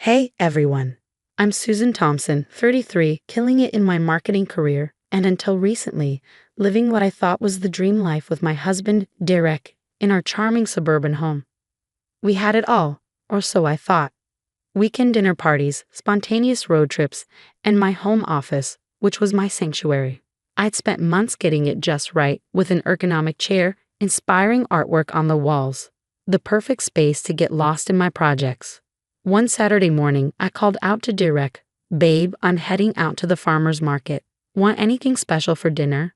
Hey everyone. I'm Susan Thompson, 33, killing it in my marketing career, and until recently, living what I thought was the dream life with my husband, Derek, in our charming suburban home. We had it all, or so I thought. Weekend dinner parties, spontaneous road trips, and my home office, which was my sanctuary. I'd spent months getting it just right, with an ergonomic chair, inspiring artwork on the walls. The perfect space to get lost in my projects. One Saturday morning, I called out to Derek, "Babe, I'm heading out to the farmer's market. Want anything special for dinner?"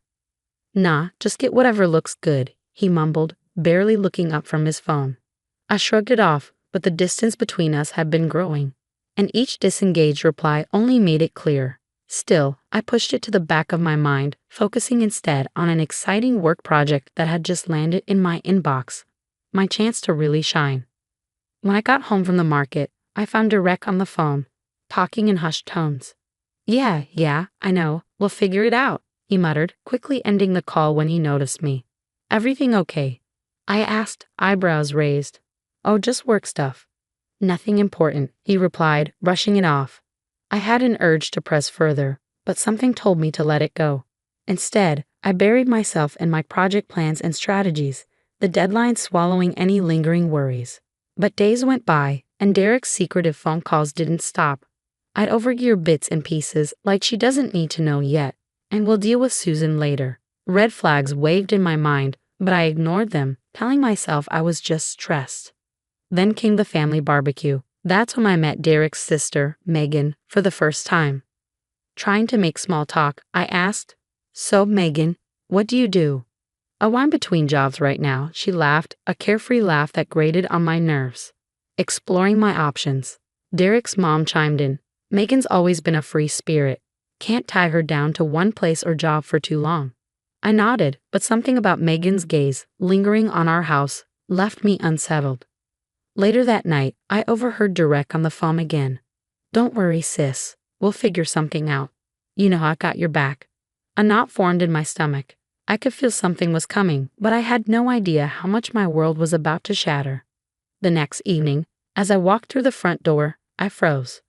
"Nah, just get whatever looks good," he mumbled, barely looking up from his phone. I shrugged it off, but the distance between us had been growing, and each disengaged reply only made it clear. Still, I pushed it to the back of my mind, focusing instead on an exciting work project that had just landed in my inbox. My chance to really shine. When I got home from the market, I found Derek on the phone, talking in hushed tones. Yeah, I know. We'll figure it out," he muttered, quickly ending the call when he noticed me. "Everything okay?" I asked, eyebrows raised. "Oh, just work stuff." "Nothing important," he replied, brushing it off. I had an urge to press further, but something told me to let it go. Instead, I buried myself in my project plans and strategies, the deadline swallowing any lingering worries. But days went by, and Derek's secretive phone calls didn't stop. I'd overhear bits and pieces like she doesn't need to know yet, and we'll deal with Susan later. Red flags waved in my mind, but I ignored them, telling myself I was just stressed. Then came the family barbecue. That's when I met Derek's sister, Megan, for the first time. Trying to make small talk, I asked, "So, Megan, what do you do?" "Oh, I'm between jobs right now," she laughed, a carefree laugh that grated on my nerves. "Exploring my options." Derek's mom chimed in. "Megan's always been a free spirit. Can't tie her down to one place or job for too long." I nodded, but something about Megan's gaze, lingering on our house, left me unsettled. Later that night, I overheard Derek on the phone again. "Don't worry, sis. We'll figure something out. You know I got your back." A knot formed in my stomach. I could feel something was coming, but I had no idea how much my world was about to shatter. The next evening, as I walked through the front door, I froze.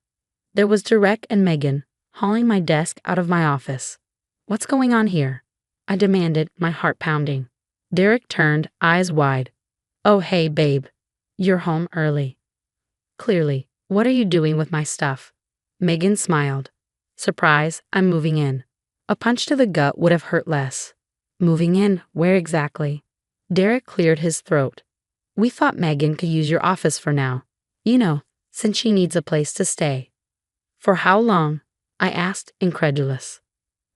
There was Derek and Megan, hauling my desk out of my office. "What's going on here?" I demanded, my heart pounding. Derek turned, eyes wide. "Oh, hey, babe. You're home early." "Clearly. What are you doing with my stuff?" Megan smiled. "Surprise, I'm moving in." A punch to the gut would have hurt less. "Moving in? Where exactly?" Derek cleared his throat. "We thought Megan could use your office for now. You know, since she needs a place to stay." "For how long?" I asked, incredulous.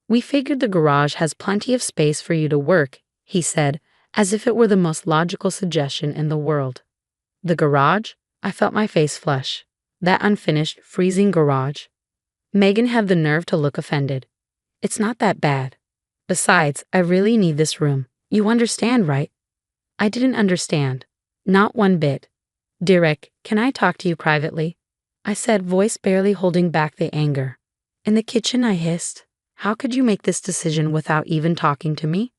"We figured the garage has plenty of space for you to work," he said, as if it were the most logical suggestion in the world. The garage? I felt my face flush. That unfinished, freezing garage. Megan had the nerve to look offended. "It's not that bad. Besides, I really need this room. You understand, right?" I didn't understand. Not one bit. "Derek, can I talk to you privately?" I said, voice barely holding back the anger. "In the kitchen," I hissed. "How could you make this decision without even talking to me?"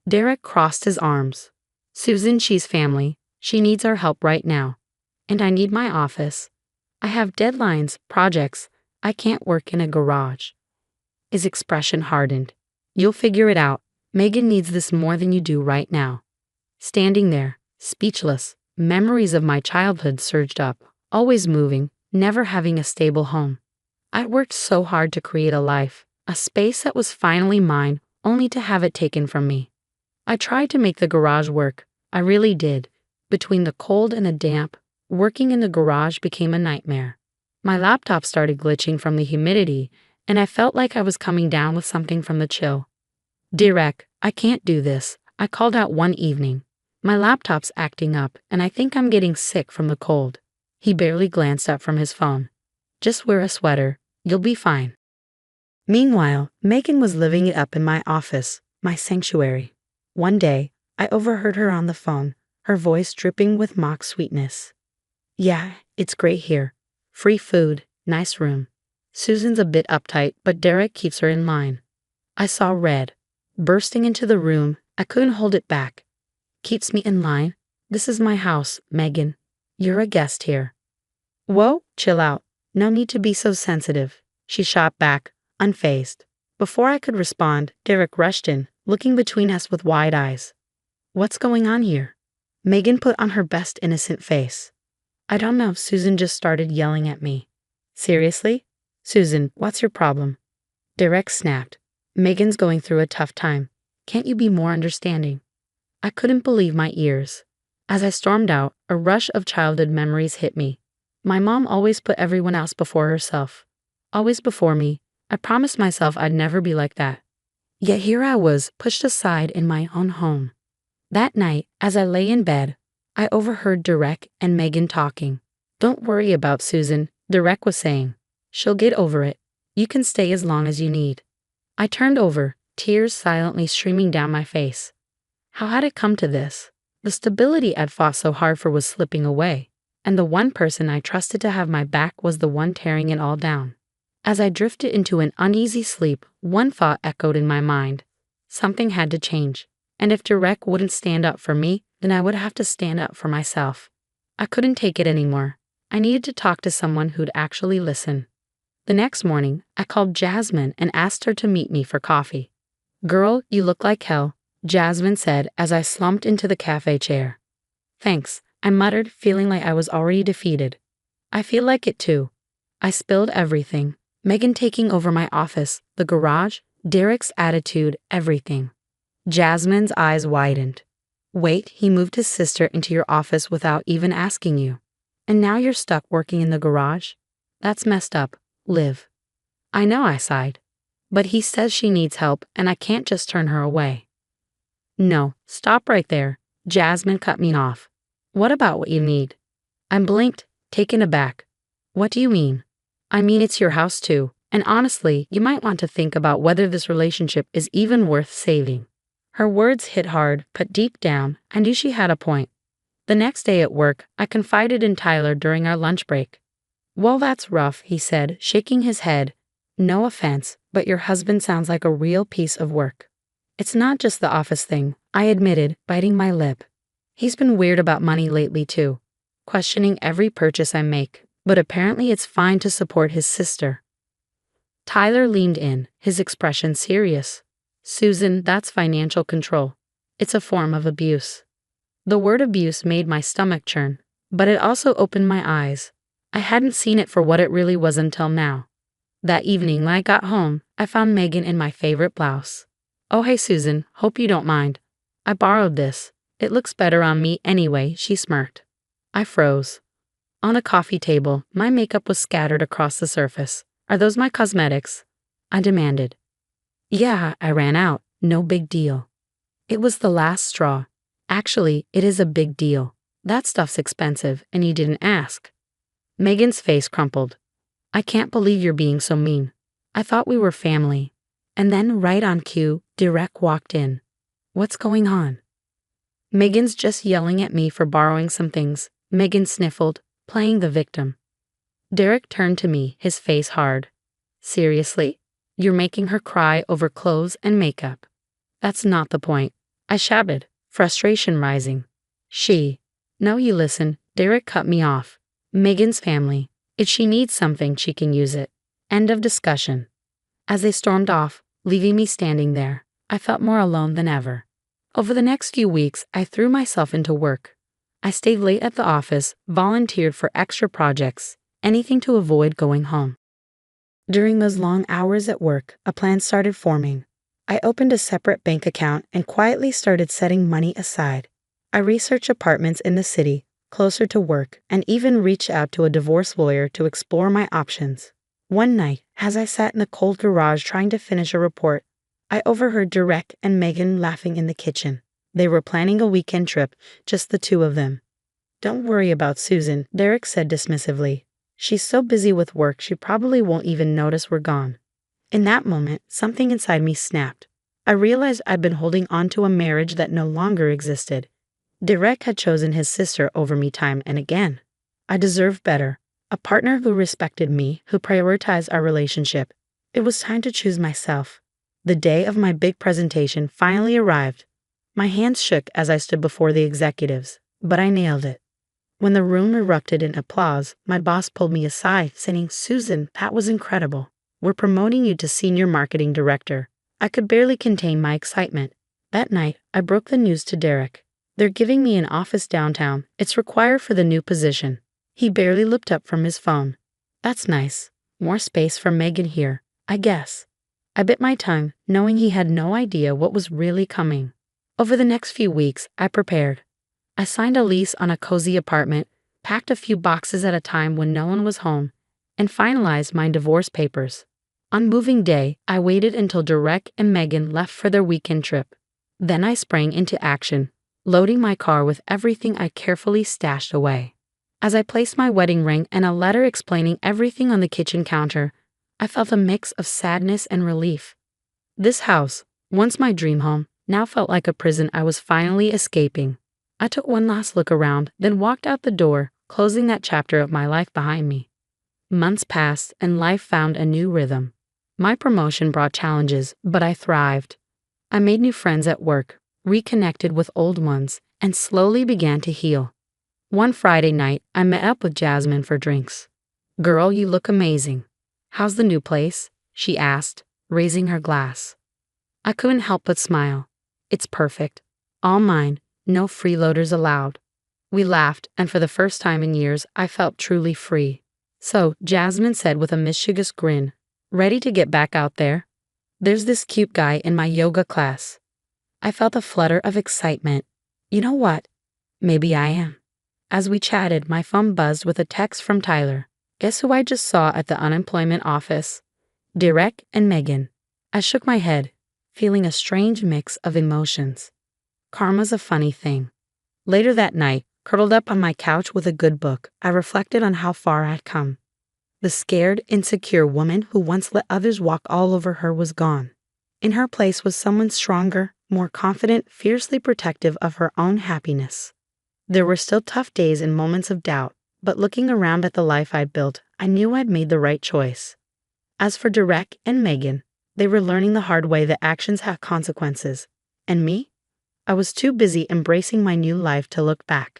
Derek crossed his arms. "Susan, she's family. She needs our help right now. And I need my office. I have deadlines, projects. I can't work in a garage." His expression hardened. "You'll figure it out. Megan needs this more than you do right now." Standing there, speechless, memories of my childhood surged up, always moving, never having a stable home. I'd worked so hard to create a life, a space that was finally mine, only to have it taken from me. I tried to make the garage work. I really did. Between the cold and the damp, working in the garage became a nightmare. My laptop started glitching from the humidity, and I felt like I was coming down with something from the chill. "Derek, I can't do this," I called out one evening. "My laptop's acting up, and I think I'm getting sick from the cold." He barely glanced up from his phone. "Just wear a sweater. You'll be fine." Meanwhile, Megan was living it up in my office, my sanctuary. One day, I overheard her on the phone, her voice dripping with mock sweetness. "Yeah, it's great here. Free food, nice room. Susan's a bit uptight, but Derek keeps her in line." I saw red. Bursting into the room, I couldn't hold it back. "Keeps me in line? This is my house, Megan. You're a guest here." "Whoa, chill out. No need to be so sensitive, she shot back, unfazed. Before I could respond, Derek rushed in, looking between us with wide eyes. What's going on here? Megan put on her best innocent face. I don't know, Susan just started yelling at me. Seriously? Susan, what's your problem? Derek snapped. Megan's going through a tough time. Can't you be more understanding? I couldn't believe my ears. As I stormed out, a rush of childhood memories hit me. My mom always put everyone else before herself. Always before me. I promised myself I'd never be like that. Yet here I was, pushed aside in my own home. That night, as I lay in bed, I overheard Derek and Megan talking. Don't worry about Susan, Derek was saying. She'll get over it. You can stay as long as you need. I turned over, tears silently streaming down my face. How had it come to this? The stability I'd fought so hard for was slipping away, and the one person I trusted to have my back was the one tearing it all down. As I drifted into an uneasy sleep, one thought echoed in my mind. Something had to change, and if Derek wouldn't stand up for me, then I would have to stand up for myself. I couldn't take it anymore. I needed to talk to someone who'd actually listen. The next morning, I called Jasmine and asked her to meet me for coffee. Girl, you look like hell, Jasmine said as I slumped into the cafe chair. Thanks, I muttered, feeling like I was already defeated. I feel like it too. I spilled everything. Megan taking over my office, the garage, Derek's attitude, everything. Jasmine's eyes widened. Wait, he moved his sister into your office without even asking you. And now you're stuck working in the garage? That's messed up, Liv. I know, I sighed. But he says she needs help and I can't just turn her away. No, stop right there. Jasmine cut me off. What about what you need? I blinked, taken aback. What do you mean? I mean, it's your house too, and honestly, you might want to think about whether this relationship is even worth saving. Her words hit hard, but deep down, I knew she had a point. The next day at work, I confided in Tyler during our lunch break. Well, that's rough, he said, shaking his head. No offense, but your husband sounds like a real piece of work. It's not just the office thing, I admitted, biting my lip. He's been weird about money lately too, questioning every purchase I make, but apparently it's fine to support his sister. Tyler leaned in, his expression serious. Susan, that's financial control. It's a form of abuse. The word abuse made my stomach churn, but it also opened my eyes. I hadn't seen it for what it really was until now. That evening when I got home, I found Megan in my favorite blouse. Oh hey Susan, hope you don't mind. I borrowed this. It looks better on me anyway, she smirked. I froze. On a coffee table, my makeup was scattered across the surface. Are those my cosmetics? I demanded. Yeah, I ran out. No big deal. It was the last straw. Actually, it is a big deal. That stuff's expensive, and you didn't ask. Megan's face crumpled. I can't believe you're being so mean. I thought we were family. And then, right on cue, Derek walked in. What's going on? Megan's just yelling at me for borrowing some things, Megan sniffled, playing the victim. Derek turned to me, his face hard. Seriously? You're making her cry over clothes and makeup. That's not the point. I shouted, frustration rising. No, you listen, Derek cut me off. Megan's family. If she needs something, she can use it. End of discussion. As they stormed off, leaving me standing there, I felt more alone than ever. Over the next few weeks, I threw myself into work. I stayed late at the office, volunteered for extra projects, anything to avoid going home. During those long hours at work, a plan started forming. I opened a separate bank account and quietly started setting money aside. I researched apartments in the city, closer to work, and even reached out to a divorce lawyer to explore my options. One night, as I sat in the cold garage trying to finish a report, I overheard Derek and Megan laughing in the kitchen. They were planning a weekend trip, just the two of them. Don't worry about Susan, Derek said dismissively. She's so busy with work she probably won't even notice we're gone. In that moment, something inside me snapped. I realized I'd been holding on to a marriage that no longer existed. Derek had chosen his sister over me time and again. I deserved better. A partner who respected me, who prioritized our relationship. It was time to choose myself. The day of my big presentation finally arrived. My hands shook as I stood before the executives, but I nailed it. When the room erupted in applause, my boss pulled me aside, saying, "Susan, that was incredible. We're promoting you to senior marketing director." I could barely contain my excitement. That night, I broke the news to Derek. "They're giving me an office downtown. It's required for the new position." He barely looked up from his phone. "That's nice. More space for Megan here, I guess." I bit my tongue, knowing he had no idea what was really coming. Over the next few weeks, I prepared. I signed a lease on a cozy apartment, packed a few boxes at a time when no one was home, and finalized my divorce papers. On moving day, I waited until Derek and Megan left for their weekend trip. Then I sprang into action, loading my car with everything I carefully stashed away. As I placed my wedding ring and a letter explaining everything on the kitchen counter, I felt a mix of sadness and relief. This house, once my dream home, now felt like a prison I was finally escaping. I took one last look around, then walked out the door, closing that chapter of my life behind me. Months passed and life found a new rhythm. My promotion brought challenges, but I thrived. I made new friends at work, reconnected with old ones, and slowly began to heal. One Friday night, I met up with Jasmine for drinks. "Girl, you look amazing. How's the new place?" she asked, raising her glass. I couldn't help but smile. "It's perfect. All mine, no freeloaders allowed." We laughed, and for the first time in years, I felt truly free. "So," Jasmine said with a mischievous grin, "ready to get back out there? There's this cute guy in my yoga class." I felt a flutter of excitement. You know what? Maybe I am. As we chatted, my phone buzzed with a text from Tyler. Guess who I just saw at the unemployment office? Derek and Megan. I shook my head, feeling a strange mix of emotions. Karma's a funny thing. Later that night, curled up on my couch with a good book, I reflected on how far I'd come. The scared, insecure woman who once let others walk all over her was gone. In her place was someone stronger, more confident, fiercely protective of her own happiness. There were still tough days and moments of doubt, but looking around at the life I'd built, I knew I'd made the right choice. As for Derek and Megan, they were learning the hard way that actions have consequences. And me? I was too busy embracing my new life to look back.